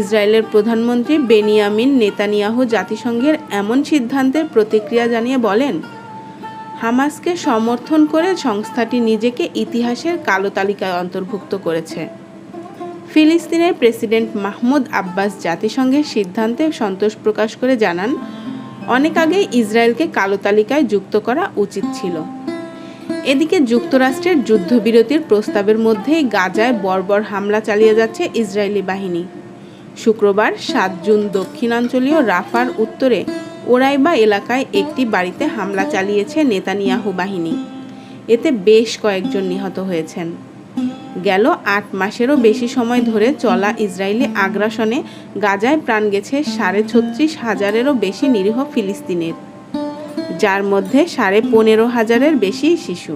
ইসরায়েলের প্রধানমন্ত্রী Benjamin Netanyahu জাতিসংঘের এমন সিদ্ধান্তের প্রতিক্রিয়া জানিয়ে বলেন, হামাসকে সমর্থন করে সংস্থাটি নিজেকে ইতিহাসের কালো তালিকায় অন্তর্ভুক্ত করেছে। ফিলিস্তিনের প্রেসিডেন্ট মাহমুদ আব্বাস জাতিসংঘের সিদ্ধান্তে সন্তোষ প্রকাশ করে জানান, অনেক আগেই ইসরায়েলকে কালো তালিকায় যুক্ত করা উচিত ছিল। এদিকে যুক্তরাষ্ট্রের যুদ্ধবিরতির প্রস্তাবের মধ্যেই গাজায় বর্বর হামলা চালিয়ে যাচ্ছে ইসরায়েলি বাহিনী। শুক্রবার 7 জুন দক্ষিণাঞ্চলীয় রাফার উত্তরে ওরাইবা এলাকায় একটি বাড়িতে হামলা চালিয়েছে নেতানিয়াহু বাহিনী। এতে বেশ কয়েকজন নিহত হয়েছেন। গেল 8 মাসেরও বেশি সময় ধরে চলা ইসরায়েলি আগ্রাসনে গাজায় প্রাণ গেছে 36,500-এরও বেশি নিরীহ ফিলিস্তিনের, যার মধ্যে 15,500-এর বেশি শিশু।